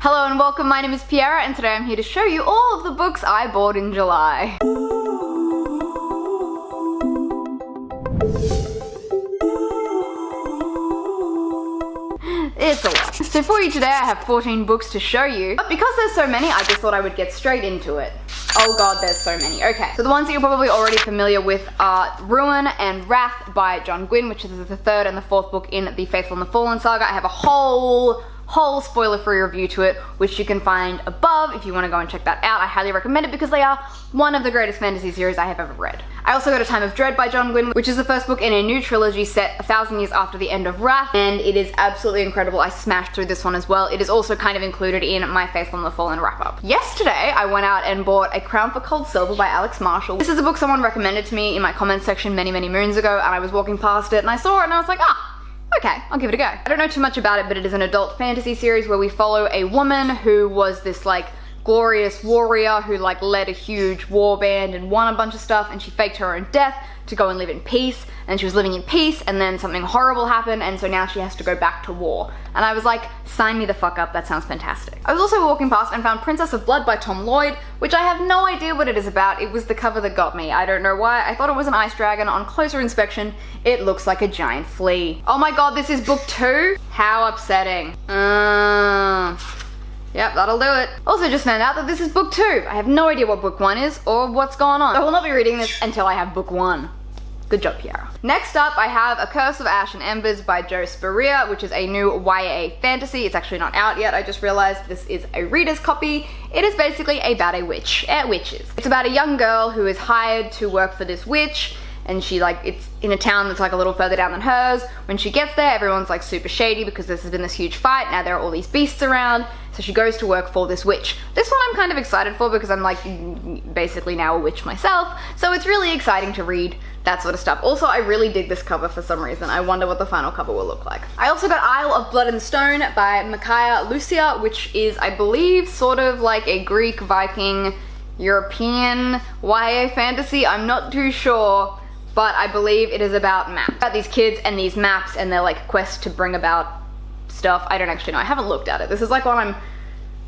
Hello and welcome, my name is Piera and today I'm here to show you all of the books I bought in July. It's a lot. So for you today I have 14 books to show you, but because there's so many I just thought I would get straight into it. Oh god, there's so many. Okay, so the ones that you're probably already familiar with are Ruin and Wrath by John Gwynne, which is the third and the fourth book in the Faithful and the Fallen saga. I have a whole spoiler-free review to it, which you can find above if you want to go and check that out. I highly recommend it because they are one of the greatest fantasy series I have ever read. I also got A Time of Dread by John Gwynne, which is the first book in a new trilogy set 1,000 years after the end of Wrath, and it is absolutely incredible. I smashed through this one as well. It is also kind of included in my Faithful and the Fallen wrap-up. Yesterday, I went out and bought A Crown for Cold Silver by Alex Marshall. This is a book someone recommended to me in my comments section many moons ago, and I was walking past it and I saw it and I was like, okay, I'll give it a go. I don't know too much about it, but it is an adult fantasy series where we follow a woman who was this like glorious warrior who like led a huge war band and won a bunch of stuff, and she faked her own death to go and live in peace, and she was living in peace and then something horrible happened and so now she has to go back to war. And I was like, sign me the fuck up, that sounds fantastic. I was also walking past and found Princess of Blood by Tom Lloyd, which I have no idea what it is about. It was the cover that got me. I don't know why. I thought it was an ice dragon. On closer inspection, it looks like a giant flea. Oh my god, this is book 2? How upsetting. Yep, that'll do it. Also just found out that this is book 2. I have no idea what book 1 is or what's going on. I will not be reading this until I have book 1. Good job, Piera. Next up, I have A Curse of Ash and Embers by Joe Speria, which is a new YA fantasy. It's actually not out yet. I just realized this is a reader's copy. It is basically about a witch, witches. It's about a young girl who is hired to work for this witch, and she it's in a town that's like a little further down than hers. When she gets there, everyone's like super shady because this has been this huge fight. Now there are all these beasts around, so she goes to work for this witch. This one I'm kind of excited for because I'm like basically now a witch myself, so it's really exciting to read that sort of stuff. Also, I really dig this cover for some reason. I wonder what the final cover will look like. I also got Isle of Blood and Stone by Micaiah Lucia, which is, I believe, sort of like a Greek Viking European YA fantasy. I'm not too sure, but I believe it is about maps. About these kids and these maps and their like quest to bring about stuff. I don't actually know. I haven't looked at it. This is like one I'm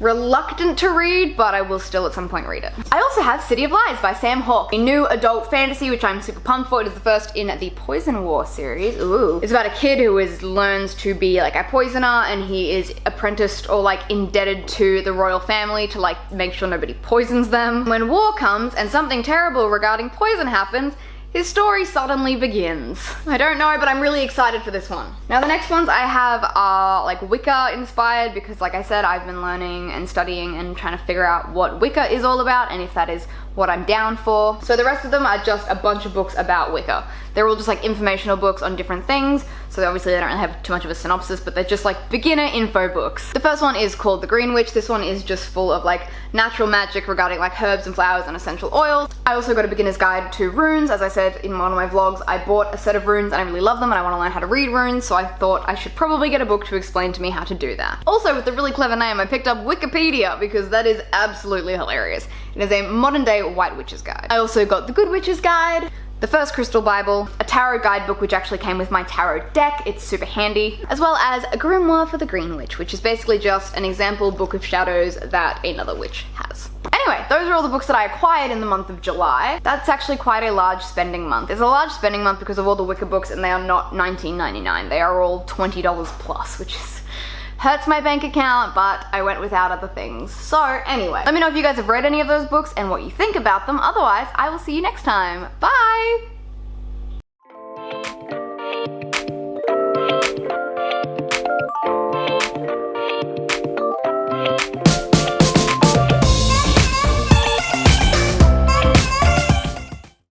reluctant to read, but I will still at some point read it. I also have City of Lies by Sam Hawke, a new adult fantasy which I'm super pumped for. It is the first in the Poison War series. Ooh. It's about a kid who learns to be like a poisoner, and he is apprenticed or like indebted to the royal family to like make sure nobody poisons them. When war comes and something terrible regarding poison happens, his story suddenly begins. I don't know, but I'm really excited for this one. Now the next ones I have are like Wicca inspired because like I said, I've been learning and studying and trying to figure out what Wicca is all about and if that is what I'm down for. So the rest of them are just a bunch of books about Wicca. They're all just like informational books on different things, so obviously they don't really have too much of a synopsis, but they're just like beginner info books. The first one is called The Green Witch. This one is just full of like natural magic regarding like herbs and flowers and essential oils. I also got a beginner's guide to runes. As I said in one of my vlogs, I bought a set of runes and I really love them and I want to learn how to read runes, so I thought I should probably get a book to explain to me how to do that. Also, with the really clever name, I picked up Wikipedia because that is absolutely hilarious. It is a modern day White Witch's Guide. I also got The Good Witch's Guide, The First Crystal Bible, a tarot guidebook which actually came with my tarot deck, it's super handy, as well as a grimoire for the Green Witch, which is basically just an example book of shadows that another witch has. Anyway, those are all the books that I acquired in the month of July. That's actually quite a large spending month. It's a large spending month because of all the Wicca books, and they are not $19.99. They are all $20 plus, which is hurts my bank account, but I went without other things. So anyway, let me know if you guys have read any of those books and what you think about them. Otherwise, I will see you next time. Bye!